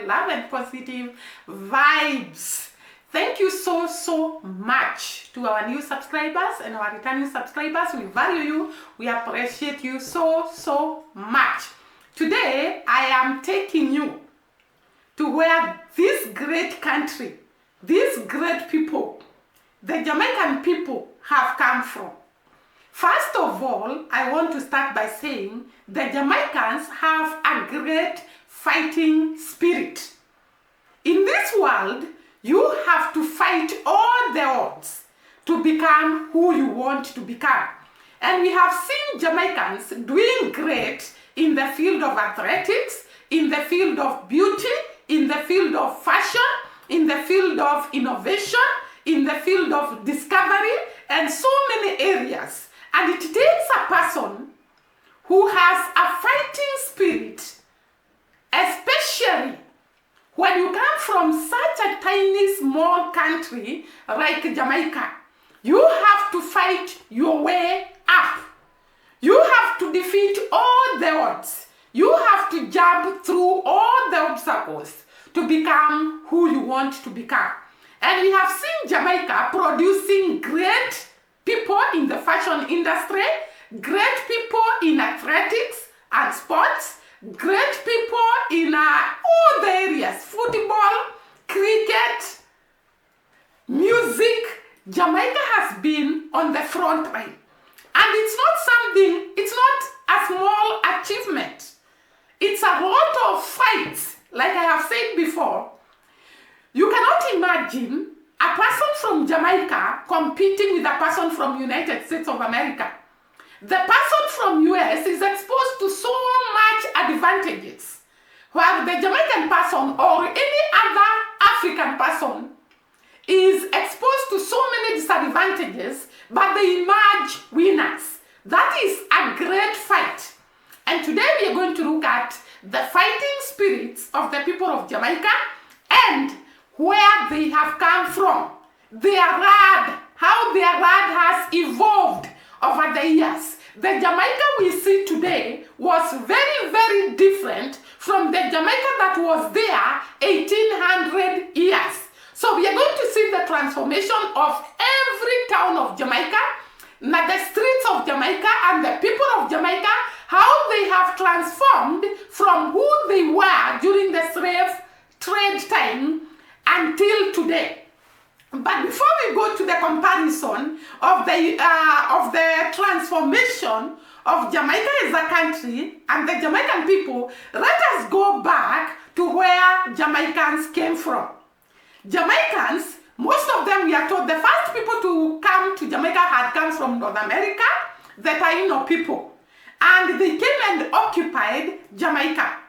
love and positive vibes. Thank you so much to our new subscribers and our returning subscribers. We value you. We appreciate you so much. Today, I am taking you to where this great country, these great people, the Jamaican people have come from. First of all, I want to start by saying the Jamaicans have a great fighting spirit. In this world, you have to fight all the odds to become who you want to become. And we have seen Jamaicans doing great in the field of athletics, in the field of beauty, in the field of fashion, in the field of innovation, in the field of discovery, and so many areas. And it takes a person who has a fighting spirit, especially when you come from such a tiny, small country like Jamaica. You have to fight your way up. You have to defeat all the odds. You have to jump through all the obstacles to become who you want to become. And we have seen Jamaica producing great people in the fashion industry, great people in athletics and sports, great people in all the areas, football, cricket, music. Jamaica has been on the front line. And it's not a small achievement. It's a lot of fights, like I have said before. You cannot imagine a person from Jamaica competing with a person from United States of America. The person from US is exposed to so much advantages, while the Jamaican person or any other African person is exposed to so many disadvantages, but they emerge winners. That is a great fight. And today we are going to look at the fighting spirits of the people of Jamaica and where they have come from, their rad, how their rad has evolved over the years. The Jamaica we see today was very different from the Jamaica that was there 1800 years. So we are going to see the transformation of every town of Jamaica, the streets of Jamaica and the people of Jamaica, how they have transformed from who they were during the slave trade time until today. But before we go to the comparison of the transformation of Jamaica as a country and the Jamaican people, let us go back to where Jamaicans came from. Jamaicans, most of them, we are told, the first people to come to Jamaica had come from North America, the Taino people. And they came and occupied Jamaica.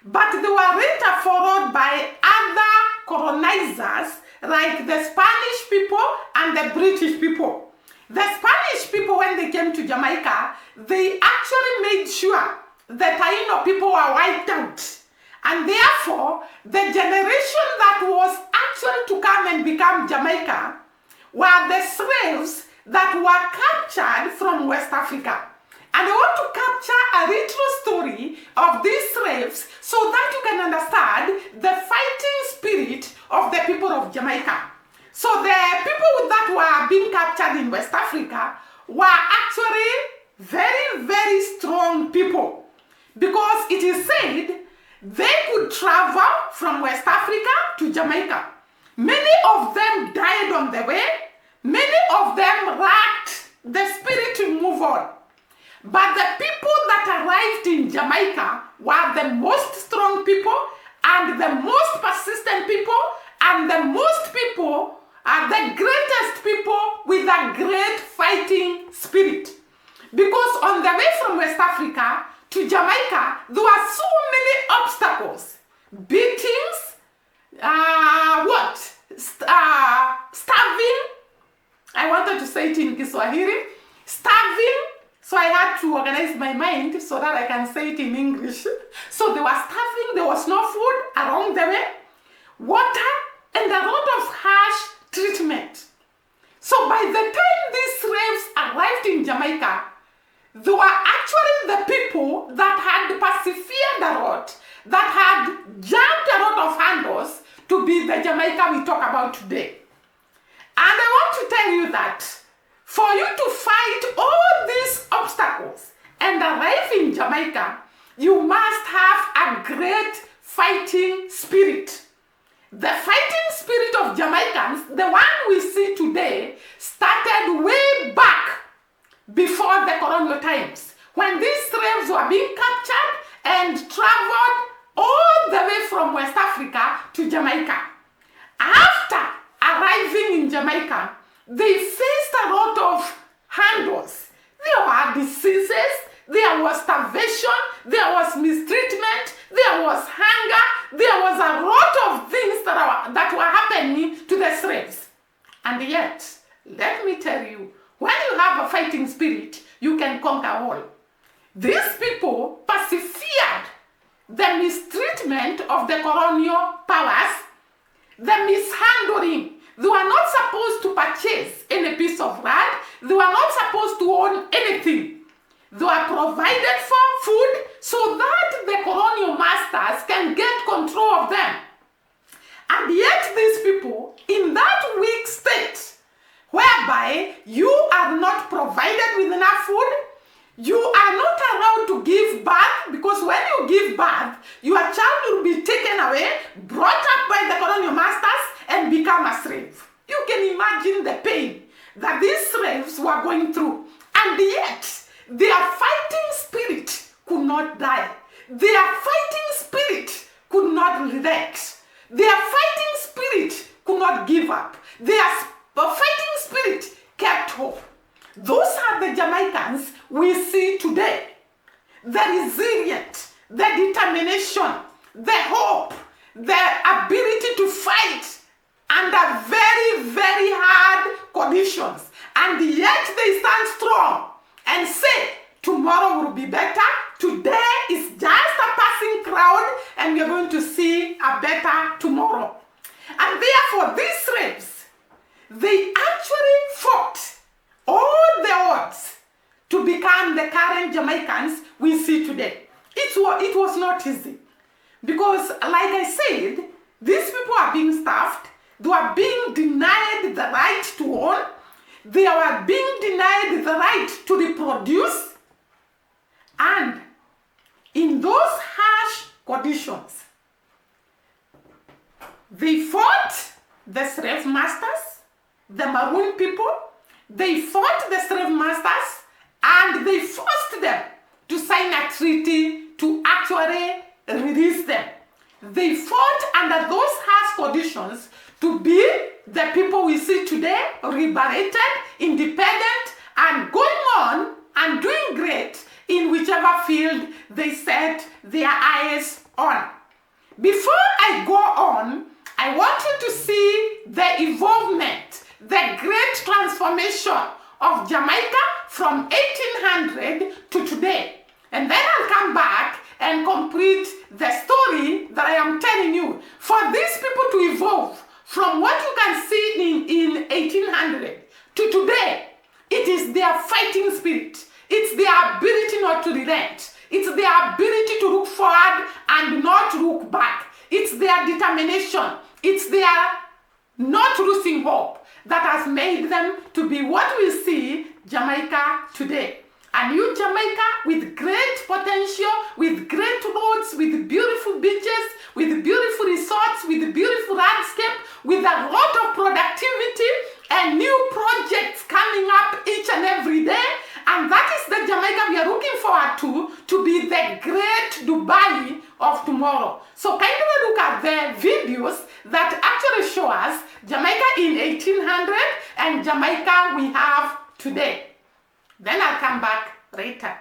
But they were later followed by other colonizers like the Spanish people and the British people. The Spanish people, when they came to Jamaica, they actually made sure the Taino people were wiped out. And therefore, the generation that was actually to come and become Jamaica were the slaves that were captured from West Africa. And I want to capture a little story of these slaves so that you can understand the fighting spirit of the people of Jamaica. So the people that were being captured in West Africa were actually very strong people, because it is said they could travel from West Africa to Jamaica. Many of them died on the way. Many of them lacked the spirit to move on. But the people that arrived in Jamaica were the most strong people and the most persistent people and the most people are the greatest people with a great fighting spirit. Because on the way from West Africa to Jamaica, there were so many obstacles. Beatings, starving. I wanted to say it in Kiswahili. Starving. So I had to organize my mind so that I can say it in English. So they were starving, there was no food along the way, water, and a lot of harsh treatment. So by the time these slaves arrived in Jamaica, they were actually the people that had persevered a lot, that had jumped a lot of the Jamaica we talk about today. And I want to tell you that for you to fight all these obstacles and arrive in Jamaica, you must have a great fighting spirit. The fighting spirit of Jamaicans, the one we see today, started way back before the colonial times, when these slaves were being captured and traveled all the way from West Africa to Jamaica. After arriving in Jamaica, they faced a lot of handles. There were diseases, there was starvation, there was mistreatment, there was hunger, there was a lot of things that were happening to the slaves. And yet, let me tell you, when you have a fighting spirit, you can conquer all. These people persevered the mistreatment of the colonial powers, the mishandling. They were not supposed to purchase any piece of land. They were not supposed to own anything. They were provided for food so that the colonial masters can get control of them. And yet these people, in that weak state, whereby you are not provided with enough food, you are not allowed to give birth, because when you give birth, your child will be taken away, brought up by the colonial masters, and become a slave. You can imagine the pain that these slaves were going through. And yet, their fighting spirit could not die. Their fighting spirit could not relent. Their fighting spirit could not give up. Their fighting spirit kept hope. Those are the Jamaicans we see today. The resilient, the determination, the hope, the ability to fight under very, very hard conditions. And yet they stand strong and say, tomorrow will be better. Today is just a passing crowd, and we're going to see a better tomorrow. And therefore, these slaves, they actually fought all the odds to become the current Jamaicans we see today. It was not easy, because like I said, these people are being starved. They are being denied the right to own. They are being denied the right to reproduce. And in those harsh conditions, they fought the slave masters, the maroon people. They fought the slave masters, and they forced them to sign a treaty to actually release them. They fought under those harsh conditions to be the people we see today, liberated, independent, and going on and doing great in whichever field they set their eyes on. Before I go on, I want you to see the evolvement, the great transformation of Jamaica from 1800 to today. And then I'll come back and complete the story that I am telling you. For these people to evolve from what you can see in 1800 to today, it is their fighting spirit. It's their ability not to relent. It's their ability to look forward and not look back. It's their determination. It's their not losing hope that has made them to be what we see Jamaica today. A new Jamaica with great potential, with great roads, with beautiful beaches, with beautiful resorts, with beautiful landscape, with a lot of productivity and new projects coming up each and every day. And that is the Jamaica we are looking forward to be the great Dubai of tomorrow. So kindly look at the videos that actually show us Jamaica in 1800 and Jamaica we have today. Then I'll come back later.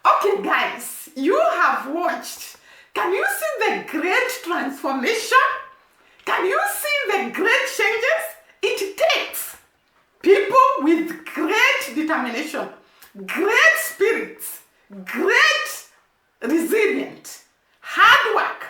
Okay, guys, you have watched. Can you see the great transformation? Can you see the great changes? It takes people with great determination, great spirits, great resilient, hard work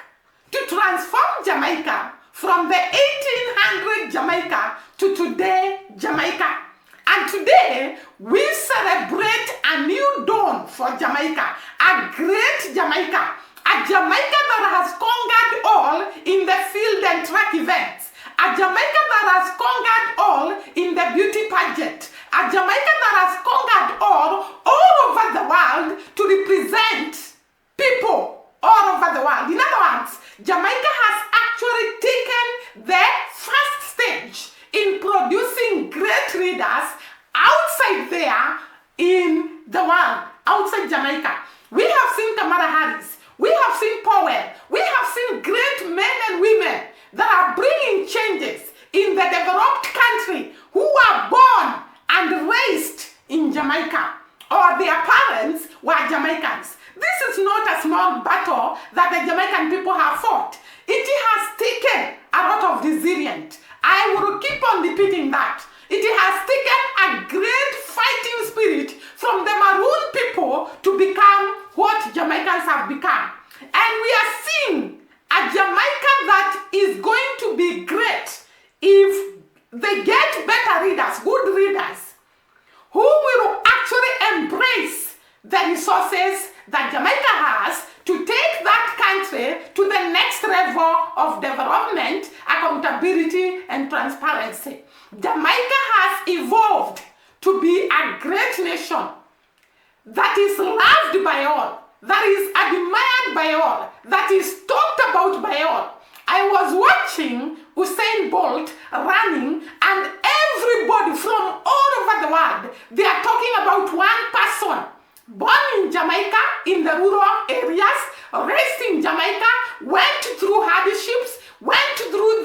to transform Jamaica from the 1800 Jamaica to today Jamaica. And today, we celebrate a new dawn for Jamaica, a great Jamaica, a Jamaica that has conquered all in the field and track events, a Jamaica that has conquered all in the beauty pageant, a Jamaica that has conquered all over the world to represent people all over the world. In other words, Jamaica has actually taken the first stage in producing great leaders outside there in the world, outside Jamaica. We have seen Kamala Harris, we have seen Powell, we have seen great men and women that are bringing changes in the developed country who were born and raised in Jamaica, or their parents were Jamaicans. This is not a small battle that the Jamaican people have fought. It has taken a lot of resilience. I will keep on repeating that. It has taken a great fighting spirit from the Maroon people to become what Jamaicans have become. And we are seeing a Jamaica that is going to be great if they get better leaders, good leaders, who will actually embrace the resources that Jamaica has to take that country to the next level of development, accountability, and transparency. Jamaica has evolved to be a great nation that is loved by all, that is admired by all, that is talked about by all. I was watching Usain Bolt running, and everybody from all over the world, they are talking about one person born in Jamaica, in the rural areas, raised in Jamaica, went through hardships, went through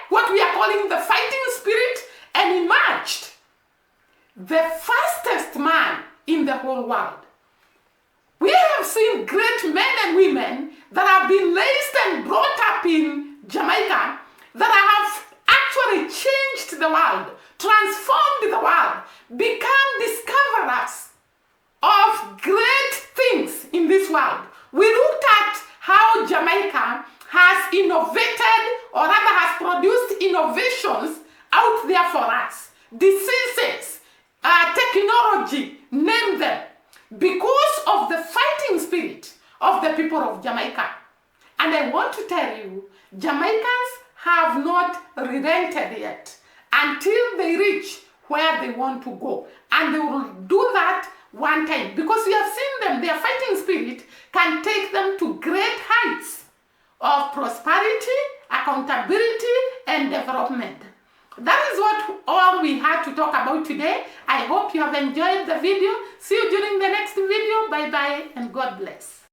what we are calling the fighting spirit, and emerged the fastest man in the whole world. We have seen great men and women that have been raised and brought up in Jamaica that have actually changed the world, transformed the world, become discoverers of great things in this world. We looked at how Jamaica has innovated, or rather has produced innovations out there for us. Diseases, technology, name them, because of the fighting spirit of the people of Jamaica. And I want to tell you, Jamaicans have not relented yet until they reach where they want to go. And they will do that one time, because we have seen them, their fighting spirit can take them to great heights of prosperity, accountability, and development. That is what all we had to talk about today. I hope you have enjoyed the video. See you during the next video. Bye bye and God bless.